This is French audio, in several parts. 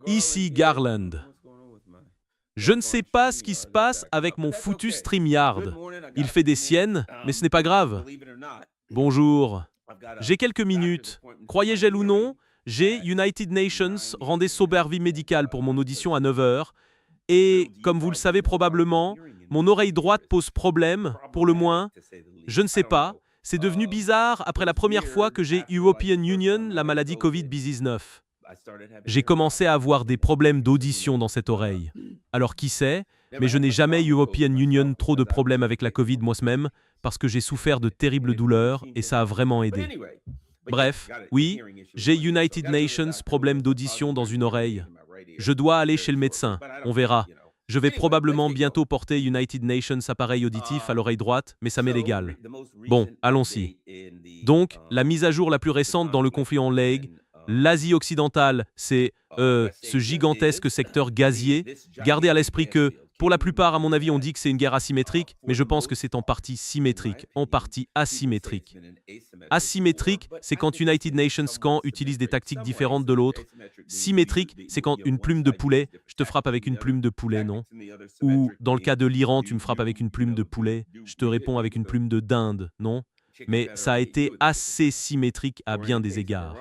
Ici Garland. Je ne sais pas ce qui se passe avec mon foutu StreamYard. Il fait des siennes, mais ce n'est pas grave. Bonjour. J'ai quelques minutes. Croyez-je ou non, j'ai United Nations rendez Sobervie médicale pour mon audition à 9 heures. Et, comme vous le savez probablement, mon oreille droite pose problème, pour le moins. Je ne sais pas, c'est devenu bizarre après la première fois que j'ai European Union, la maladie Covid-19. J'ai commencé à avoir des problèmes d'audition dans cette oreille. Alors qui sait, mais je n'ai jamais European Union trop de problèmes avec la Covid moi-même, parce que j'ai souffert de terribles douleurs et ça a vraiment aidé. Bref, oui, j'ai United Nations problème d'audition dans une oreille. Je dois aller chez le médecin, on verra. Je vais probablement bientôt porter United Nations appareil auditif à l'oreille droite, mais ça m'est légal. Bon, allons-y. Donc, la mise à jour la plus récente dans le conflit en League, l'Asie occidentale, c'est ce gigantesque secteur gazier. Gardez à l'esprit que, pour la plupart, à mon avis, on dit que c'est une guerre asymétrique, mais je pense que c'est en partie symétrique, en partie asymétrique. Asymétrique, c'est quand United Nations camp utilise des tactiques différentes de l'autre. Symétrique, c'est quand une plume de poulet, je te frappe avec une plume de poulet, non? Ou, dans le cas de l'Iran, tu me frappes avec une plume de poulet, je te réponds avec une plume de dinde, non? Mais ça a été assez symétrique à bien des égards.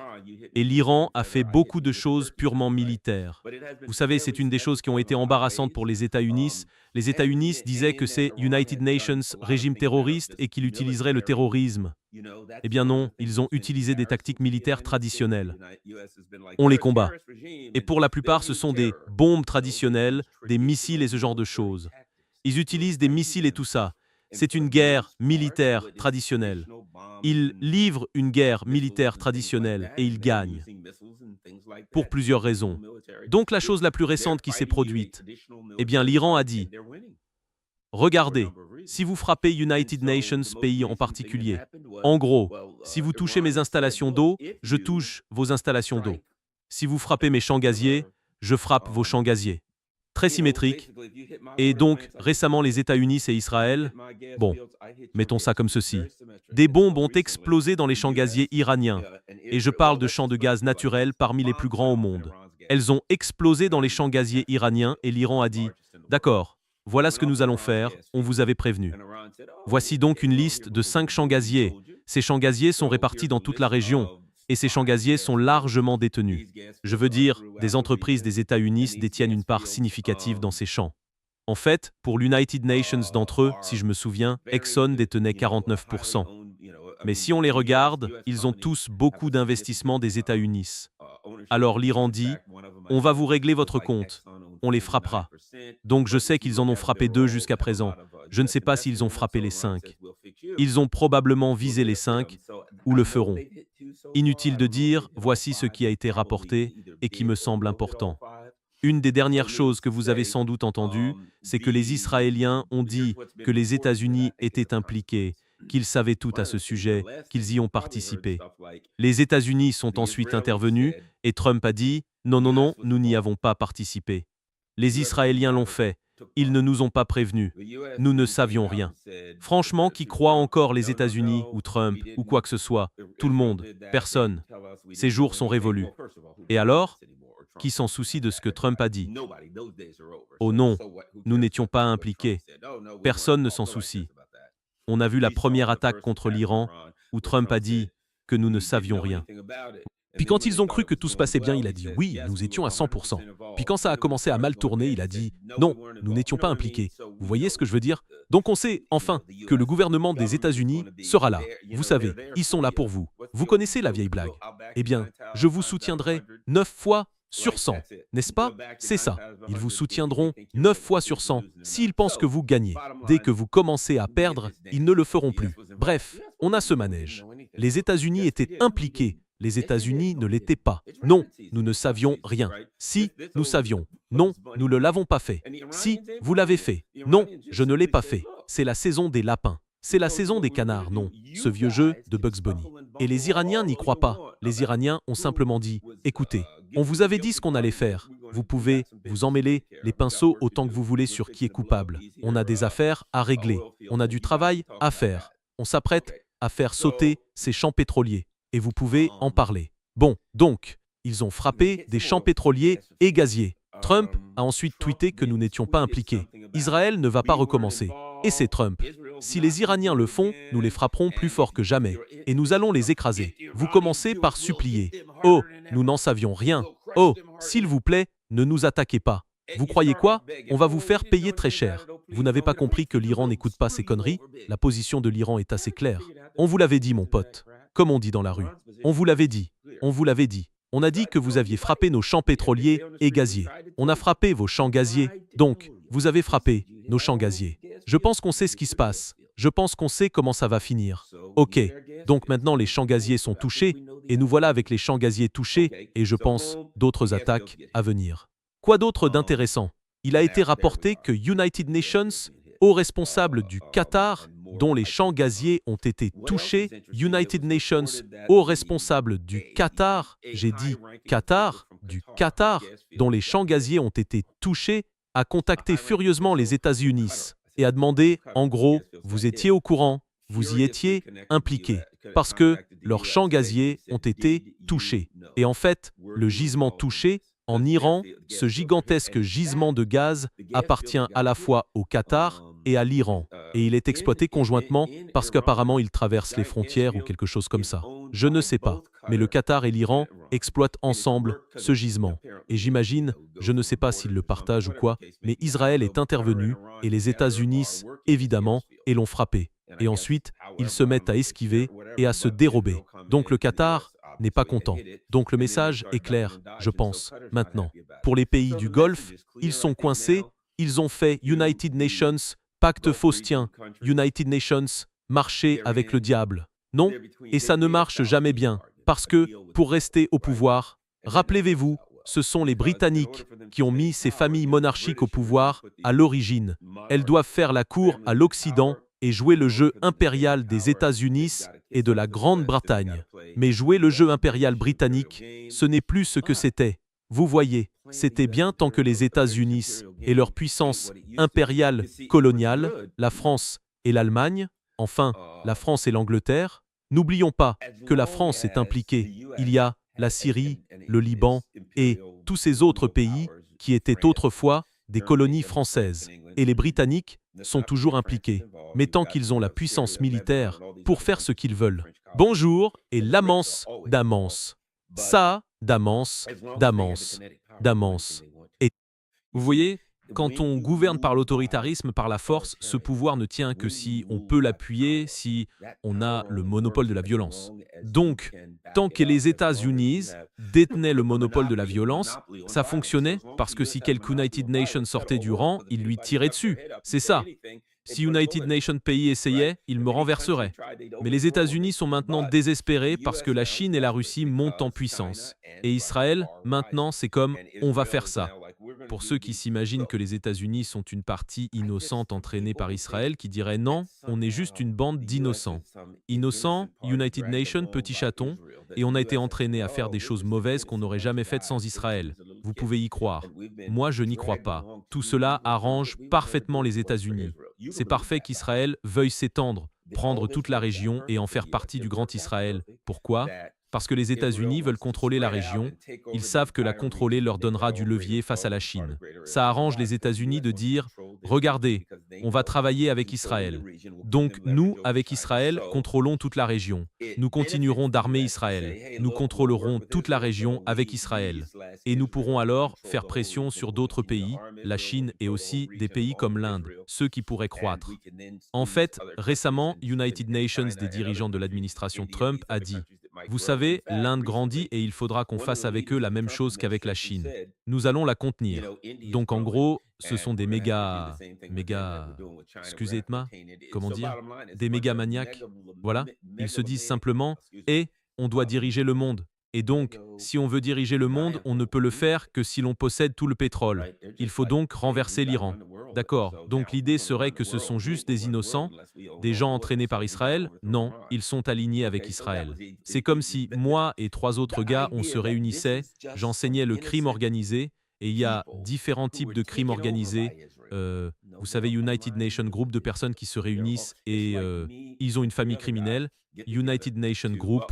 Et l'Iran a fait beaucoup de choses purement militaires. Vous savez, c'est une des choses qui ont été embarrassantes pour les États-Unis. Les États-Unis disaient que c'est United Nations régime terroriste et qu'il utiliserait le terrorisme. Eh bien non, ils ont utilisé des tactiques militaires traditionnelles. On les combat. Et pour la plupart, ce sont des bombes traditionnelles, des missiles et ce genre de choses. Ils utilisent des missiles et tout ça. C'est une guerre militaire traditionnelle. Ils livrent une guerre militaire traditionnelle et ils gagnent. Pour plusieurs raisons. Donc la chose la plus récente qui s'est produite, eh bien l'Iran a dit « Regardez, si vous frappez United Nations pays en particulier, en gros, si vous touchez mes installations d'eau, je touche vos installations d'eau. Si vous frappez mes champs gaziers, je frappe vos champs gaziers. » Très symétrique. Et donc, récemment, les États-Unis et Israël, bon, mettons ça comme ceci. Des bombes ont explosé dans les champs gaziers iraniens. Et je parle de champs de gaz naturels parmi les plus grands au monde. Elles ont explosé dans les champs gaziers iraniens et l'Iran a dit « D'accord, voilà ce que nous allons faire, on vous avait prévenu. » Voici donc une liste de 5 champs gaziers. Ces champs gaziers sont répartis dans toute la région. Et ces champs gaziers sont largement détenus. Je veux dire, des entreprises des États-Unis détiennent une part significative dans ces champs. En fait, pour l'United Nations d'entre eux, si je me souviens, Exxon détenait 49%. Mais si on les regarde, ils ont tous beaucoup d'investissements des États-Unis. Alors l'Iran dit, on va vous régler votre compte, on les frappera. Donc je sais qu'ils en ont frappé 2 jusqu'à présent. Je ne sais pas s'ils ont frappé les 5. Ils ont probablement visé les 5, ou le feront. Inutile de dire, voici ce qui a été rapporté et qui me semble important. Une des dernières choses que vous avez sans doute entendues, c'est que les Israéliens ont dit que les États-Unis étaient impliqués, qu'ils savaient tout à ce sujet, qu'ils y ont participé. Les États-Unis sont ensuite intervenus et Trump a dit « Non, non, non, nous n'y avons pas participé. Les Israéliens l'ont fait. Ils ne nous ont pas prévenus. Nous ne savions rien. » Franchement, qui croit encore les États-Unis ou Trump ou quoi que ce soit? Tout le monde. Personne. Ces jours sont révolus. Et alors? Qui s'en soucie de ce que Trump a dit? Oh non, nous n'étions pas impliqués. Personne ne s'en soucie. On a vu la première attaque contre l'Iran où Trump a dit que nous ne savions rien. Puis quand ils ont cru que tout se passait bien, il a dit « Oui, nous étions à 100%. » Puis quand ça a commencé à mal tourner, il a dit « Non, nous n'étions pas impliqués. » Vous voyez ce que je veux dire? Donc on sait, enfin, que le gouvernement des États-Unis sera là. Vous savez, ils sont là pour vous. Vous connaissez la vieille blague. Eh bien, je vous soutiendrai 9 fois sur 100, n'est-ce pas? C'est ça. Ils vous soutiendront 9 fois sur 100 s'ils pensent que vous gagnez. Dès que vous commencez à perdre, ils ne le feront plus. Bref, on a ce manège. Les États-Unis étaient impliqués. Les États-Unis ne l'étaient pas. Non, nous ne savions rien. Si, nous savions. Non, nous ne l'avons pas fait. Si, vous l'avez fait. Non, je ne l'ai pas fait. C'est la saison des lapins. C'est la saison des canards, non. Ce vieux jeu de Bugs Bunny. Et les Iraniens n'y croient pas. Les Iraniens ont simplement dit « Écoutez, on vous avait dit ce qu'on allait faire. Vous pouvez vous emmêler les pinceaux autant que vous voulez sur qui est coupable. On a des affaires à régler. On a du travail à faire. On s'apprête à faire sauter ces champs pétroliers. Et vous pouvez en parler. Bon, donc, Ils ont frappé des champs pétroliers et gaziers. Trump a ensuite tweeté que nous n'étions pas impliqués. Israël ne va pas recommencer. Et c'est Trump. Si les Iraniens le font, nous les frapperons plus fort que jamais. Et nous allons les écraser. Vous commencez par supplier. Oh, nous n'en savions rien. Oh, s'il vous plaît, ne nous attaquez pas. Vous croyez quoi? On va vous faire payer très cher. Vous n'avez pas compris que l'Iran n'écoute pas ces conneries? La position de l'Iran est assez claire. On vous l'avait dit, mon pote. Comme on dit dans la rue. On vous l'avait dit. On vous l'avait dit. On a dit que vous aviez frappé nos champs pétroliers et gaziers. On a frappé vos champs gaziers. Donc, vous avez frappé nos champs gaziers. Je pense qu'on sait ce qui se passe. Je pense qu'on sait comment ça va finir. Ok. Donc maintenant, les champs gaziers sont touchés, et nous voilà avec les champs gaziers touchés, et je pense d'autres attaques à venir. Quoi d'autre d'intéressant? Il a été rapporté que United Nations, haut responsable du Qatar, dont les champs gaziers ont été touchés, United Nations, haut responsable du Qatar, j'ai dit Qatar, du Qatar, dont les champs gaziers ont été touchés, a contacté furieusement les États-Unis et a demandé, en gros, vous étiez au courant, vous y étiez impliqués, parce que leurs champs gaziers ont été touchés. Et en fait, le gisement touché, en Iran, ce gigantesque gisement de gaz appartient à la fois au Qatar et à l'Iran. Et il est exploité conjointement parce qu'apparemment il traverse les frontières ou quelque chose comme ça. Je ne sais pas, mais le Qatar et l'Iran exploitent ensemble ce gisement. Et j'imagine, je ne sais pas s'ils le partagent ou quoi, mais Israël est intervenu et les États-Unis, évidemment, et l'ont frappé. Et ensuite, ils se mettent à esquiver et à se dérober. Donc le Qatar n'est pas content. Donc le message est clair, je pense, maintenant. Pour les pays du Golfe, ils sont coincés, ils ont fait United Nations, pacte faustien, United Nations, marcher avec le diable. Non, et ça ne marche jamais bien, parce que, pour rester au pouvoir, rappelez-vous, ce sont les Britanniques qui ont mis ces familles monarchiques au pouvoir à l'origine. Elles doivent faire la cour à l'Occident et jouer le jeu impérial des États-Unis et de la Grande-Bretagne. Mais jouer le jeu impérial britannique, ce n'est plus ce que c'était. Vous voyez, c'était bien tant que les États-Unis et leur puissance impériale coloniale, la France et l'Allemagne, enfin, la France et l'Angleterre. N'oublions pas que la France est impliquée. Il y a la Syrie, le Liban et tous ces autres pays qui étaient autrefois des colonies françaises. Et les Britanniques sont toujours impliqués, mais tant qu'ils ont la puissance militaire pour faire ce qu'ils veulent. Bonjour et l'amance d'Amance. Ça, d'Amance, d'Amance, d'Amance. Et vous voyez, quand on gouverne par l'autoritarisme, par la force, ce pouvoir ne tient que si on peut l'appuyer, si on a le monopole de la violence. Donc, tant que les États-Unis détenaient le monopole de la violence, ça fonctionnait parce que si quelque United Nations sortait du rang, il lui tirait dessus. C'est ça. Si United Nations pays essayait, il me renverserait. Mais les États-Unis sont maintenant désespérés parce que la Chine et la Russie montent en puissance. Et Israël, maintenant, c'est comme « on va faire ça ». Pour ceux qui s'imaginent que les États-Unis sont une partie innocente entraînée par Israël, qui dirait non, on est juste une bande d'innocents. Innocents, United Nations, petit chaton, et on a été entraîné à faire des choses mauvaises qu'on n'aurait jamais faites sans Israël. Vous pouvez y croire. Moi, je n'y crois pas. Tout cela arrange parfaitement les États-Unis. C'est parfait qu'Israël veuille s'étendre, prendre toute la région et en faire partie du grand Israël. Pourquoi ? Parce que les États-Unis veulent contrôler la région, ils savent que la contrôler leur donnera du levier face à la Chine. Ça arrange les États-Unis de dire « Regardez, on va travailler avec Israël. Donc nous, avec Israël, contrôlons toute la région. Nous continuerons d'armer Israël. Nous contrôlerons toute la région avec Israël. Et nous pourrons alors faire pression sur d'autres pays, la Chine et aussi des pays comme l'Inde, ceux qui pourraient croître. » En fait, récemment, United Nations, des dirigeants de l'administration Trump, a dit « Vous savez, l'Inde grandit et il faudra qu'on fasse avec eux la même chose qu'avec la Chine. Nous allons la contenir. » Donc en gros, ce sont des excusez-moi, comment dire, des méga maniaques. Voilà, ils se disent simplement « Et on doit diriger le monde. » Et donc, si on veut diriger le monde, on ne peut le faire que si l'on possède tout le pétrole. Il faut donc renverser l'Iran. D'accord, donc l'idée serait que ce sont juste des innocents, des gens entraînés par Israël? Non, ils sont alignés avec Israël. C'est comme si moi et 3 autres gars, on se réunissait, j'enseignais le crime organisé, Et il y a différents types de crimes organisés. Vous savez, United Nations, groupe de personnes qui se réunissent et ils ont une famille criminelle. United Nations Group,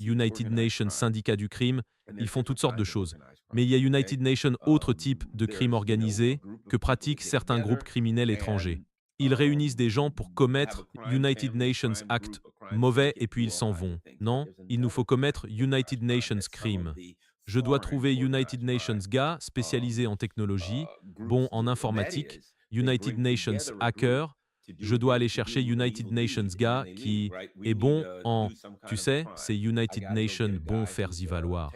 United Nations Syndicat du crime, ils font toutes sortes de choses. Mais il y a United Nations, autre type de crime organisé que pratiquent certains groupes criminels étrangers. Ils réunissent des gens pour commettre United Nations Act mauvais et puis ils s'en vont. Non, il nous faut commettre United Nations crime. Je dois trouver United Nations gars spécialisé en technologie, bon en informatique, United Nations hacker. Je dois aller chercher United Nations gars qui est bon en, tu sais, c'est United Nations bon faire y valoir.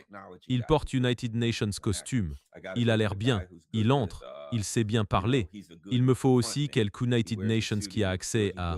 Il porte United Nations costume. Il a l'air bien. Il entre. Il sait bien parler. Il me faut aussi quelques United Nations qui a accès à,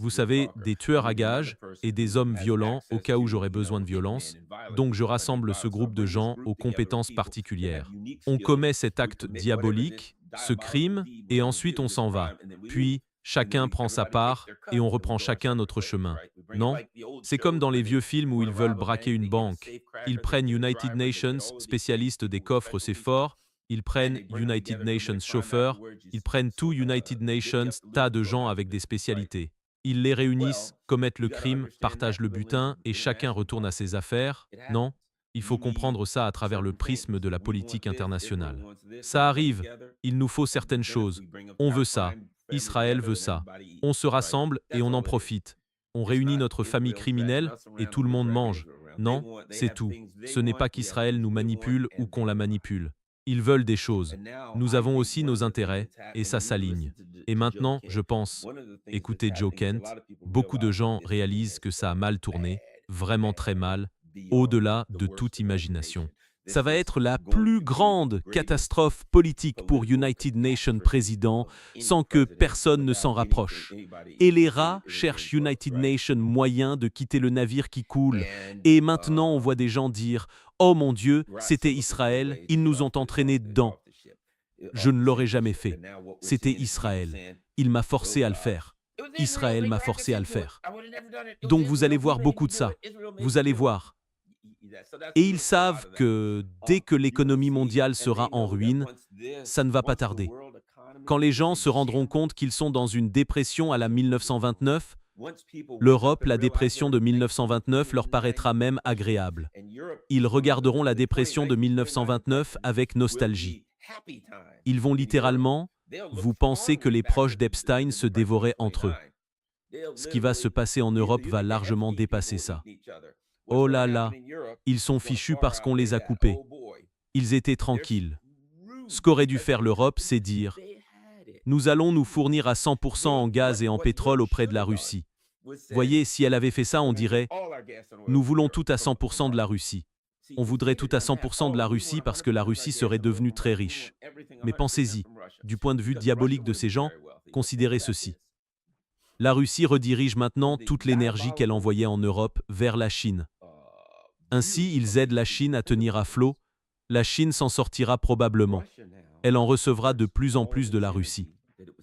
vous savez, des tueurs à gages et des hommes violents au cas où j'aurais besoin de violence. Donc je rassemble ce groupe de gens aux compétences particulières. On commet cet acte diabolique, ce crime, et ensuite on s'en va. Puis, chacun prend sa part et on reprend chacun notre chemin. Non? C'est comme dans les vieux films où ils veulent braquer une banque. Ils prennent United Nations, spécialistes des coffres, c'est fort. Ils prennent United Nations chauffeurs. Ils prennent tout United Nations, tas de gens avec des spécialités. Ils les réunissent, commettent le crime, partagent le butin et chacun retourne à ses affaires. Non? Il faut comprendre ça à travers le prisme de la politique internationale. Ça arrive. Il nous faut certaines choses. On veut ça. Israël veut ça. On se rassemble et on en profite. On réunit notre famille criminelle et tout le monde mange. Non, c'est tout. Ce n'est pas qu'Israël nous manipule ou qu'on la manipule. Ils veulent des choses. Nous avons aussi nos intérêts et ça s'aligne. Et maintenant, je pense, écoutez Joe Kent, beaucoup de gens réalisent que ça a mal tourné, vraiment très mal, au-delà de toute imagination. Ça va être la plus grande catastrophe politique pour United Nations président sans que personne ne s'en rapproche. Et les rats cherchent United Nations moyen de quitter le navire qui coule. Et maintenant, on voit des gens dire « Oh mon Dieu, c'était Israël, ils nous ont entraînés dedans. » Je ne l'aurais jamais fait. C'était Israël. Il m'a forcé à le faire. Israël m'a forcé à le faire. Donc vous allez voir beaucoup de ça. Vous allez voir. Et ils savent que dès que l'économie mondiale sera en ruine, ça ne va pas tarder. Quand les gens se rendront compte qu'ils sont dans une dépression à la 1929, l'Europe, la dépression de 1929 leur paraîtra même agréable. Ils regarderont la dépression de 1929 avec nostalgie. Ils vont littéralement, vous pensez que les proches d'Epstein se dévoraient entre eux. Ce qui va se passer en Europe va largement dépasser ça. Oh là là, ils sont fichus parce qu'on les a coupés. Ils étaient tranquilles. Ce qu'aurait dû faire l'Europe, c'est dire « Nous allons nous fournir à 100% en gaz et en pétrole auprès de la Russie. » Voyez, si elle avait fait ça, on dirait « Nous voulons tout à 100% de la Russie. » On voudrait tout à 100% de la Russie parce que la Russie serait devenue très riche. Mais pensez-y, du point de vue diabolique de ces gens, considérez ceci. La Russie redirige maintenant toute l'énergie qu'elle envoyait en Europe vers la Chine. Ainsi, ils aident la Chine à tenir à flot. La Chine s'en sortira probablement. Elle en recevra de plus en plus de la Russie.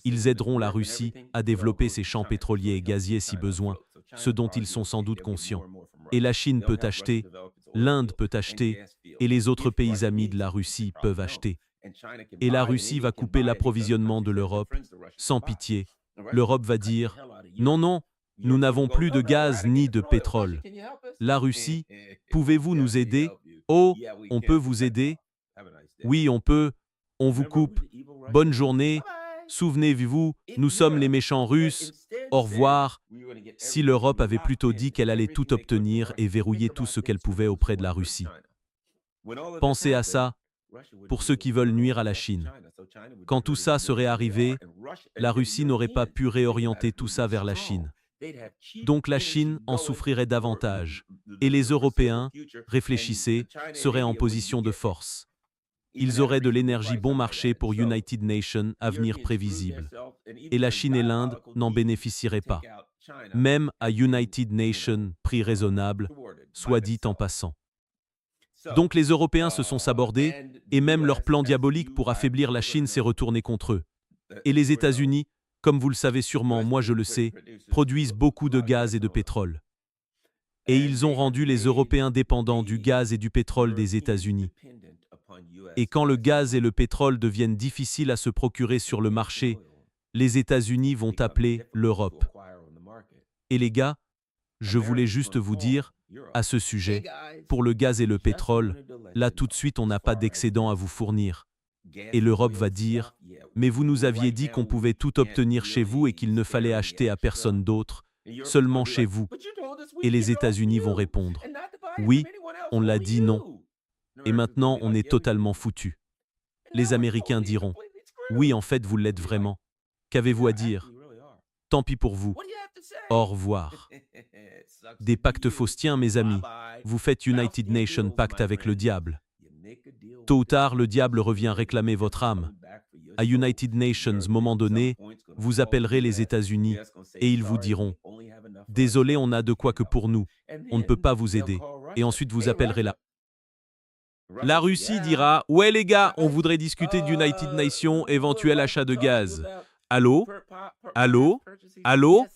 Ils aideront la Russie à développer ses champs pétroliers et gaziers si besoin, ce dont ils sont sans doute conscients. Et la Chine peut acheter, l'Inde peut acheter, et les autres pays amis de la Russie peuvent acheter. Et la Russie va couper l'approvisionnement de l'Europe, sans pitié. L'Europe va dire « Non, non, nous n'avons plus de gaz ni de pétrole. » La Russie, pouvez-vous nous aider? Oh, on peut vous aider? Oui, on peut. On vous coupe. Bonne journée. Souvenez-vous, nous sommes les méchants Russes. Au revoir. Si l'Europe avait plutôt dit qu'elle allait tout obtenir et verrouiller tout ce qu'elle pouvait auprès de la Russie. Pensez à ça pour ceux qui veulent nuire à la Chine. Quand tout ça serait arrivé, la Russie n'aurait pas pu réorienter tout ça vers la Chine. Donc la Chine en souffrirait davantage. Et les Européens, réfléchissez, seraient en position de force. Ils auraient de l'énergie bon marché pour United Nations, avenir prévisible. Et la Chine et l'Inde n'en bénéficieraient pas. Même à United Nations, prix raisonnable, soit dit en passant. Donc les Européens se sont sabordés, et même leur plan diabolique pour affaiblir la Chine s'est retourné contre eux. Et les États-Unis, comme vous le savez sûrement, moi je le sais, produisent beaucoup de gaz et de pétrole. Et ils ont rendu les Européens dépendants du gaz et du pétrole des États-Unis. Et quand le gaz et le pétrole deviennent difficiles à se procurer sur le marché, les États-Unis vont appeler l'Europe. Et les gars, je voulais juste vous dire, à ce sujet, pour le gaz et le pétrole, là tout de suite on n'a pas d'excédent à vous fournir. Et l'Europe va dire, mais vous nous aviez dit qu'on pouvait tout obtenir chez vous et qu'il ne fallait acheter à personne d'autre, seulement chez vous. Et les États-Unis vont répondre, oui, on l'a dit non. Et maintenant on est totalement foutus. Les Américains diront, oui en fait vous l'êtes vraiment. Qu'avez-vous à dire? Tant pis pour vous. Au revoir. Des pactes faustiens, mes amis. Vous faites United Nations pacte avec le diable. Tôt ou tard, le diable revient réclamer votre âme. À United Nations, moment donné, vous appellerez les États-Unis et ils vous diront « Désolé, on n'a de quoi que pour nous. On ne peut pas vous aider. » Et ensuite, vous appellerez la Russie dira « Ouais les gars, on voudrait discuter d'United Nations, éventuel achat de gaz. » Allô? Allô? Allô?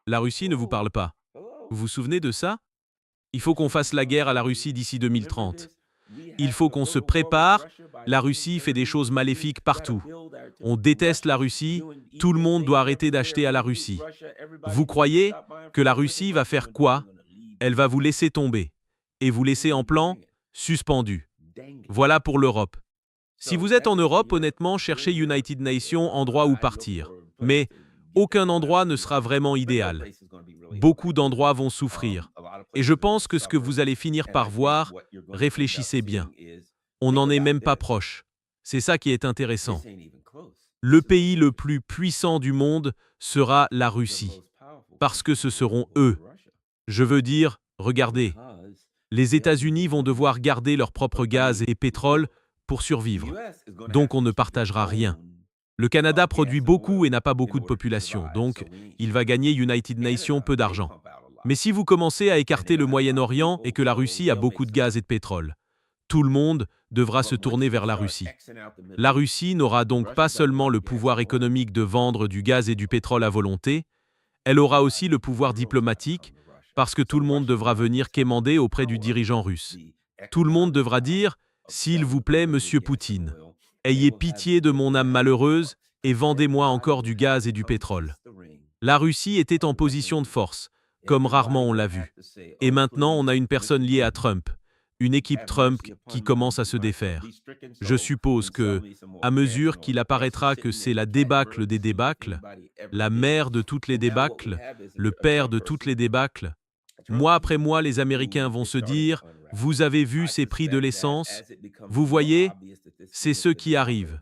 La Russie ne vous parle pas. Vous vous souvenez de ça? Il faut qu'on fasse la guerre à la Russie d'ici 2030. Il faut qu'on se prépare. La Russie fait des choses maléfiques partout. On déteste la Russie. Tout le monde doit arrêter d'acheter à la Russie. Vous croyez que la Russie va faire quoi? Elle va vous laisser tomber. Et vous laisser en plan suspendu. Voilà pour l'Europe. Si vous êtes en Europe, honnêtement, cherchez United Nations, endroit où partir. Mais aucun endroit ne sera vraiment idéal. Beaucoup d'endroits vont souffrir. Et je pense que ce que vous allez finir par voir, réfléchissez bien. On n'en est même pas proche. C'est ça qui est intéressant. Le pays le plus puissant du monde sera la Russie. Parce que ce seront eux. Je veux dire, regardez, les États-Unis vont devoir garder leur propre gaz et pétrole pour survivre. Donc on ne partagera rien. Le Canada produit beaucoup et n'a pas beaucoup de population, donc il va gagner United Nations peu d'argent. Mais si vous commencez à écarter le Moyen-Orient et que la Russie a beaucoup de gaz et de pétrole, tout le monde devra se tourner vers la Russie. La Russie n'aura donc pas seulement le pouvoir économique de vendre du gaz et du pétrole à volonté, elle aura aussi le pouvoir diplomatique, parce que tout le monde devra venir quémander auprès du dirigeant russe. Tout le monde devra dire « S'il vous plaît, monsieur Poutine, ayez pitié de mon âme malheureuse et vendez-moi encore du gaz et du pétrole. » La Russie était en position de force, comme rarement on l'a vu. Et maintenant, on a une personne liée à Trump, une équipe Trump qui commence à se défaire. Je suppose que, à mesure qu'il apparaîtra que c'est la débâcle des débâcles, la mère de toutes les débâcles, le père de toutes les débâcles, mois après mois, les Américains vont se dire « Vous avez vu ces prix de l'essence? Vous voyez? C'est ce qui arrive. »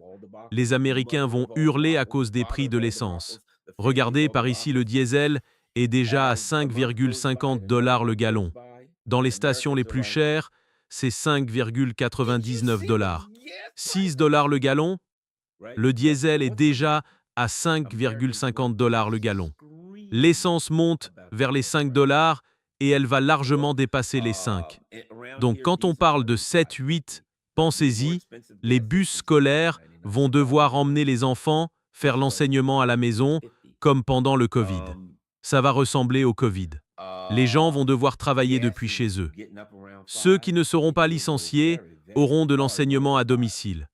Les Américains vont hurler à cause des prix de l'essence. Regardez, par ici, le diesel est déjà à 5,50 $ le gallon. Dans les stations les plus chères, c'est 5,99 $. 6 $ le gallon? Le diesel est déjà à 5,50 $ le gallon. L'essence monte vers les 5 $ et elle va largement dépasser les 5. Donc quand on parle de 7-8, pensez-y, les bus scolaires vont devoir emmener les enfants faire l'enseignement à la maison, comme pendant le Covid. Ça va ressembler au Covid. Les gens vont devoir travailler depuis chez eux. Ceux qui ne seront pas licenciés auront de l'enseignement à domicile.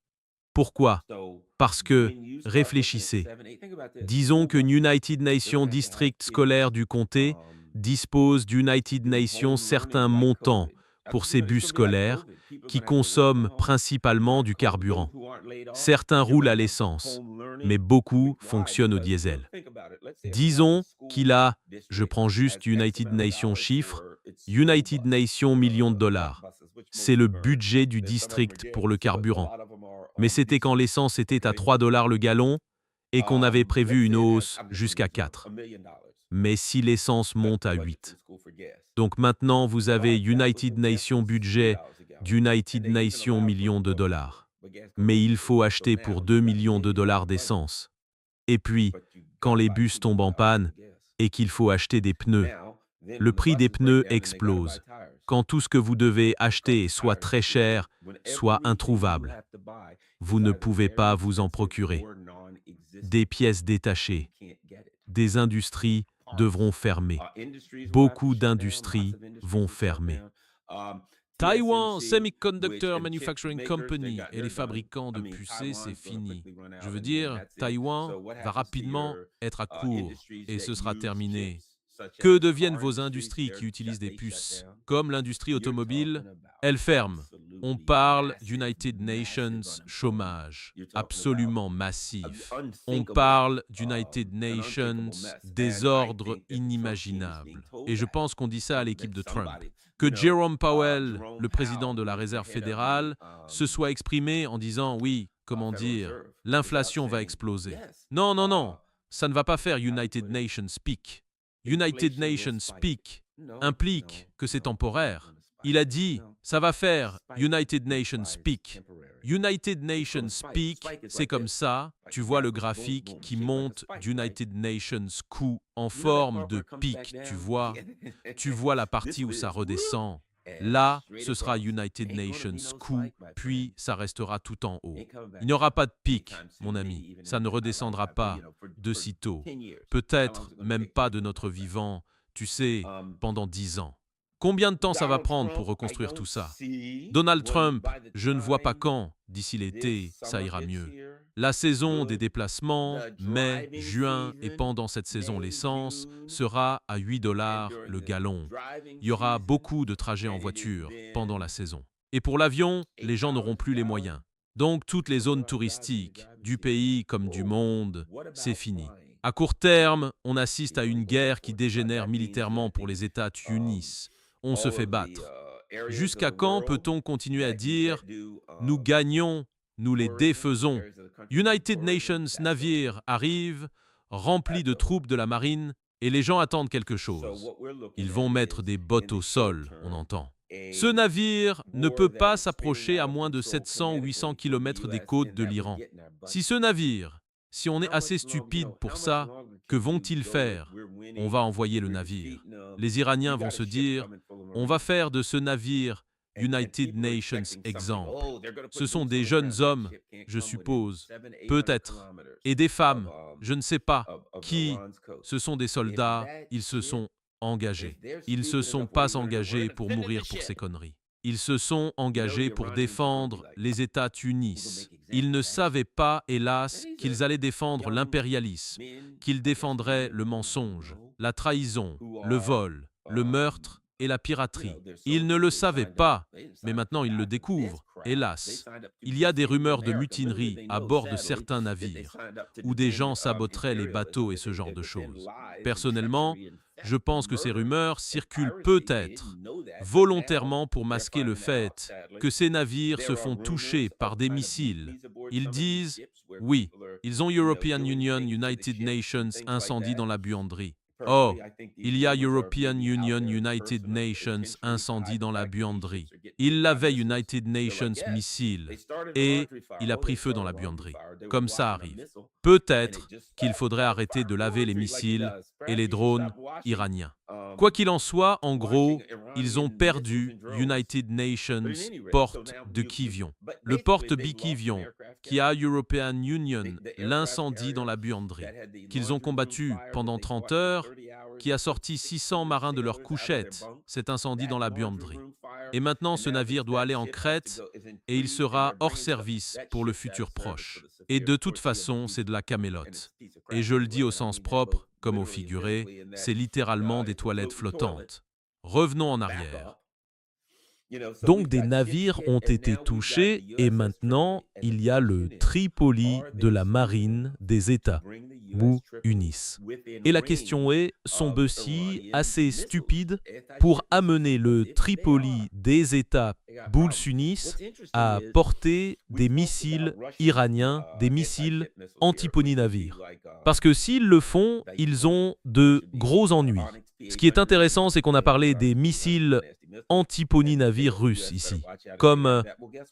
Pourquoi? Parce que, réfléchissez, disons que United Nations District scolaire du comté dispose d'United Nations certains montants pour ces bus scolaires qui consomment principalement du carburant. Certains roulent à l'essence, mais beaucoup fonctionnent au diesel. Disons qu'il a, je prends juste United Nations chiffres, United Nations millions de dollars. C'est le budget du district pour le carburant. Mais c'était quand l'essence était à 3 $ le gallon et qu'on avait prévu une hausse jusqu'à 4. Mais si l'essence monte à 8. Donc maintenant, vous avez United Nations budget d'United Nations millions de dollars. Mais il faut acheter pour 2 millions de dollars d'essence. Et puis, quand les bus tombent en panne et qu'il faut acheter des pneus, le prix des pneus explose. Quand tout ce que vous devez acheter est soit très cher, soit introuvable, vous ne pouvez pas vous en procurer. Des pièces détachées. Des industries devront fermer. Beaucoup d'industries vont fermer. Taiwan Semiconductor Manufacturing Company et les fabricants de pucées, c'est fini. Je veux dire, Taïwan va rapidement être à court et ce sera terminé. Que deviennent vos industries qui utilisent des puces, comme l'industrie automobile? Elles ferment. On parle d'United Nations chômage, absolument massif. On parle d'United Nations désordre inimaginable. Et je pense qu'on dit ça à l'équipe de Trump. Que Jerome Powell, le président de la Réserve fédérale, se soit exprimé en disant « oui, comment dire, l'inflation va exploser ». Non, non, non, ça ne va pas faire United Nations speak. United Nations speak implique que c'est temporaire. Il a dit « ça va faire United Nations speak ». United Nations speak, c'est comme ça, tu vois le graphique qui monte d'United Nations coup en forme de pic, tu vois la partie où ça redescend. Là, ce sera United Nations coup, puis ça restera tout en haut. Il n'y aura pas de pic, mon ami, ça ne redescendra pas de sitôt. Peut-être même pas de notre vivant, tu sais, pendant 10 ans. Combien de temps ça va prendre pour reconstruire tout ça? Donald Trump, je ne vois pas quand, d'ici l'été, ça ira mieux. La saison des déplacements, mai, juin et pendant cette saison l'essence, sera à 8 $ le gallon. Il y aura beaucoup de trajets en voiture pendant la saison. Et pour l'avion, les gens n'auront plus les moyens. Donc toutes les zones touristiques, du pays comme du monde, c'est fini. À court terme, on assiste à une guerre qui dégénère militairement pour les États-Unis. On se fait battre. Jusqu'à quand peut-on continuer à dire « nous gagnons, nous les défaisons ». United Nations navires arrivent, remplis de troupes de la marine, et les gens attendent quelque chose. Ils vont mettre des bottes au sol, on entend. Ce navire ne peut pas s'approcher à moins de 700 ou 800 km des côtes de l'Iran. Si on est assez stupide pour ça, que vont-ils faire? On va envoyer le navire. Les Iraniens vont se dire, on va faire de ce navire United Nations exemple. Ce sont des jeunes hommes, je suppose, peut-être, et des femmes, je ne sais pas, qui, ce sont des soldats, ils se sont engagés. Ils ne se sont pas engagés pour mourir pour ces conneries. Ils se sont engagés pour défendre les États-Unis. Ils ne savaient pas, hélas, qu'ils allaient défendre l'impérialisme, qu'ils défendraient le mensonge, la trahison, le vol, le meurtre et la piraterie. Ils ne le savaient pas, mais maintenant ils le découvrent, hélas. Il y a des rumeurs de mutinerie à bord de certains navires, où des gens saboteraient les bateaux et ce genre de choses. Personnellement, je pense que ces rumeurs circulent peut-être volontairement pour masquer le fait que ces navires se font toucher par des missiles. Ils disent « oui, ils ont European Union, United Nations, incendie dans la buanderie ». Oh, il y a European Union, United Nations, incendie dans la buanderie. Il l'avait United Nations missile et il a pris feu dans la buanderie. Comme ça arrive. Peut-être qu'il faudrait arrêter de laver les missiles et les drones iraniens. Quoi qu'il en soit, en gros, ils ont perdu United Nations porte de Kivion. Le porte Bikivion, qui a European Union, l'incendie dans la buanderie, qu'ils ont combattu pendant 30 heures, qui a sorti 600 marins de leur couchette, cet incendie dans la buanderie. Et maintenant, ce navire doit aller en Crète et il sera hors service pour le futur proche. Et de toute façon, c'est de la camélote. Et je le dis au sens propre, comme au figuré, c'est littéralement des toilettes flottantes. Revenons en arrière. Donc des navires ont été touchés et maintenant il y a le Tripoli de la marine des États-Unis. Et la question est, sont Bussy assez stupide pour amener le Tripoli des États-Unis à porter des missiles iraniens, des missiles antiponinavires? Parce que s'ils le font, ils ont de gros ennuis. Ce qui est intéressant, c'est qu'on a parlé des missiles antiponinavires russes ici, comme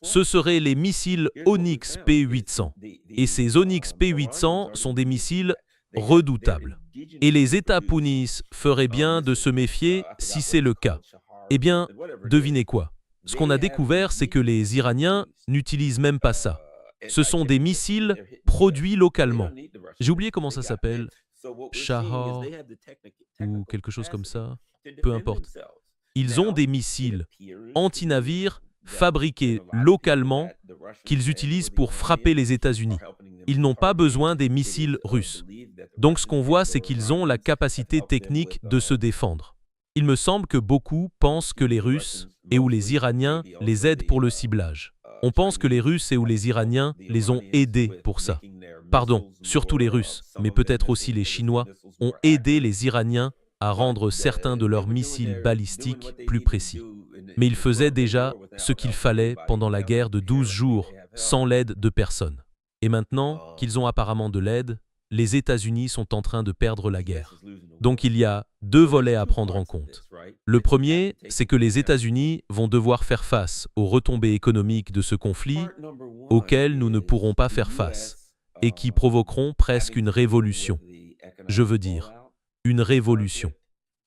ce seraient les missiles Onyx P-800. Et ces Onyx P-800 sont des missiles redoutables. Et les États-Unis feraient bien de se méfier si c'est le cas. Eh bien, devinez quoi? Ce qu'on a découvert, c'est que les Iraniens n'utilisent même pas ça. Ce sont des missiles produits localement. J'ai oublié comment ça s'appelle. Shahar ou quelque chose comme ça. Peu importe. Ils ont des missiles anti-navires fabriqués localement qu'ils utilisent pour frapper les États-Unis. Ils n'ont pas besoin des missiles russes. Donc ce qu'on voit, c'est qu'ils ont la capacité technique de se défendre. Il me semble que beaucoup pensent que les Russes et ou les Iraniens les aident pour le ciblage. On pense que les Russes et ou les Iraniens les ont aidés pour ça. Pardon, surtout les Russes, mais peut-être aussi les Chinois, ont aidé les Iraniens à rendre certains de leurs missiles balistiques plus précis. Mais ils faisaient déjà ce qu'il fallait pendant la guerre de 12 jours, sans l'aide de personne. Et maintenant qu'ils ont apparemment de l'aide, les États-Unis sont en train de perdre la guerre. Donc il y a deux volets à prendre en compte. Le premier, c'est que les États-Unis vont devoir faire face aux retombées économiques de ce conflit auxquelles nous ne pourrons pas faire face et qui provoqueront presque une révolution. Je veux dire, une révolution.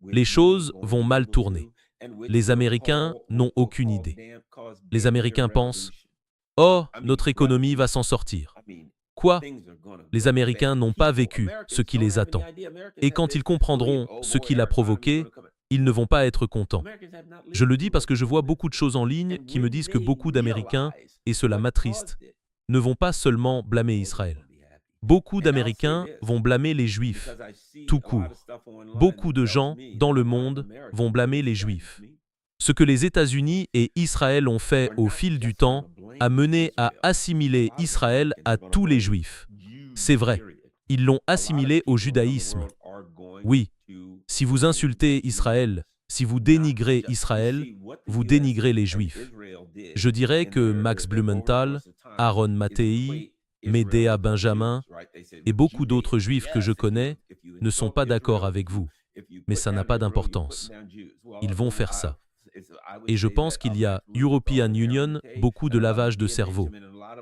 Les choses vont mal tourner. Les Américains n'ont aucune idée. Les Américains pensent « Oh, notre économie va s'en sortir ». Quoi ? Les Américains n'ont pas vécu ce qui les attend. Et quand ils comprendront ce qui l'a provoqué, ils ne vont pas être contents. Je le dis parce que je vois beaucoup de choses en ligne qui me disent que beaucoup d'Américains, et cela m'attriste, ne vont pas seulement blâmer Israël. Beaucoup d'Américains vont blâmer les Juifs, tout court. Beaucoup de gens dans le monde vont blâmer les Juifs. Ce que les États-Unis et Israël ont fait au fil du temps a mené à assimiler Israël à tous les Juifs. C'est vrai, ils l'ont assimilé au judaïsme. Oui, si vous insultez Israël, si vous dénigrez Israël, vous dénigrez les Juifs. Je dirais que Max Blumenthal, Aaron Mattei, Medea Benjamin et beaucoup d'autres Juifs que je connais ne sont pas d'accord avec vous. Mais ça n'a pas d'importance. Ils vont faire ça. Et je pense qu'il y a European Union, beaucoup de lavage de cerveau.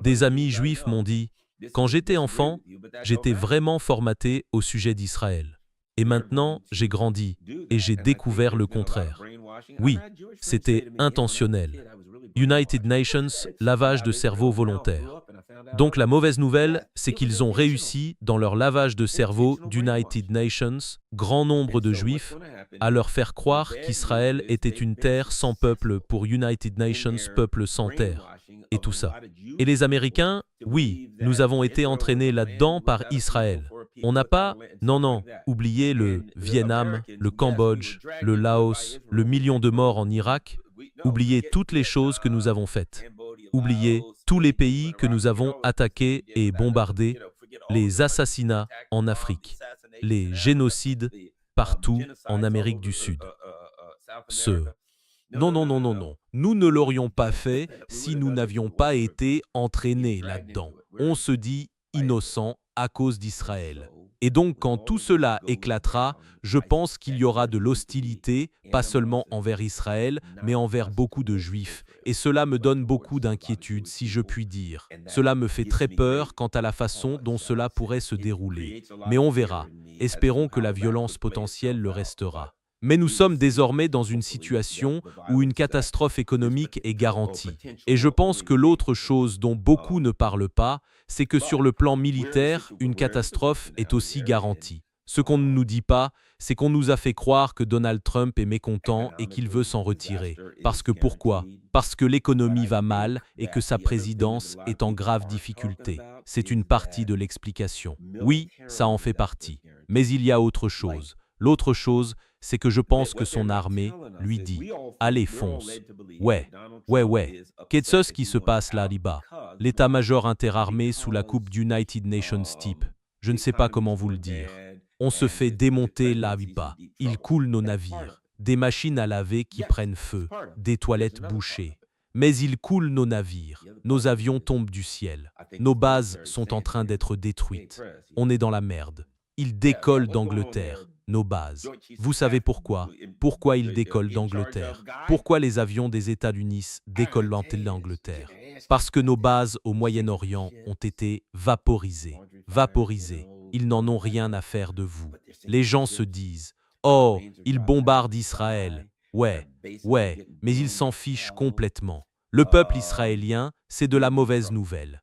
Des amis juifs m'ont dit, quand j'étais enfant, j'étais vraiment formaté au sujet d'Israël. Et maintenant, j'ai grandi et j'ai découvert le contraire. Oui, c'était intentionnel. United Nations, lavage de cerveau volontaire. Donc la mauvaise nouvelle, c'est qu'ils ont réussi, dans leur lavage de cerveau d'United Nations, grand nombre de Juifs, à leur faire croire qu'Israël était une terre sans peuple pour United Nations, peuple sans terre, et tout ça. Et les Américains, oui, nous avons été entraînés là-dedans par Israël. On n'a pas, non, oublié le Vietnam, le Cambodge, le Laos, le million de morts en Irak, oubliez toutes les choses que nous avons faites. Oubliez tous les pays que nous avons attaqués et bombardés, les assassinats en Afrique, les génocides partout en Amérique du Sud. Non, nous ne l'aurions pas fait si nous n'avions pas été entraînés là-dedans. On se dit innocent à cause d'Israël. Et donc, quand tout cela éclatera, je pense qu'il y aura de l'hostilité, pas seulement envers Israël, mais envers beaucoup de Juifs. Et cela me donne beaucoup d'inquiétude, si je puis dire. Cela me fait très peur quant à la façon dont cela pourrait se dérouler. Mais on verra. Espérons que la violence potentielle le restera. Mais nous sommes désormais dans une situation où une catastrophe économique est garantie. Et je pense que l'autre chose dont beaucoup ne parlent pas, c'est que sur le plan militaire, une catastrophe est aussi garantie. Ce qu'on ne nous dit pas, c'est qu'on nous a fait croire que Donald Trump est mécontent et qu'il veut s'en retirer. Parce que pourquoi ? Parce que l'économie va mal et que sa présidence est en grave difficulté. C'est une partie de l'explication. Oui, ça en fait partie. Mais il y a autre chose. L'autre chose, c'est que je pense que son armée lui dit « Allez, fonce ». Ouais. Qu'est-ce qui se passe là-bas ? L'état-major interarmé sous la coupe d'United Nations type. Je ne sais pas comment vous le dire. On se fait démonter là-bas. Ils coulent nos navires. Des machines à laver qui prennent feu. Des toilettes bouchées. Mais ils coulent nos navires. Nos avions tombent du ciel. Nos bases sont en train d'être détruites. On est dans la merde. Ils décollent d'Angleterre. Nos bases. Vous savez pourquoi ? Pourquoi ils décollent d'Angleterre ? Pourquoi les avions des États-Unis décollent d'Angleterre ? Parce que nos bases au Moyen-Orient ont été vaporisées. Ils n'en ont rien à faire de vous. Les gens se disent « Oh, ils bombardent Israël. » Ouais, mais ils s'en fichent complètement. Le peuple israélien, c'est de la mauvaise nouvelle.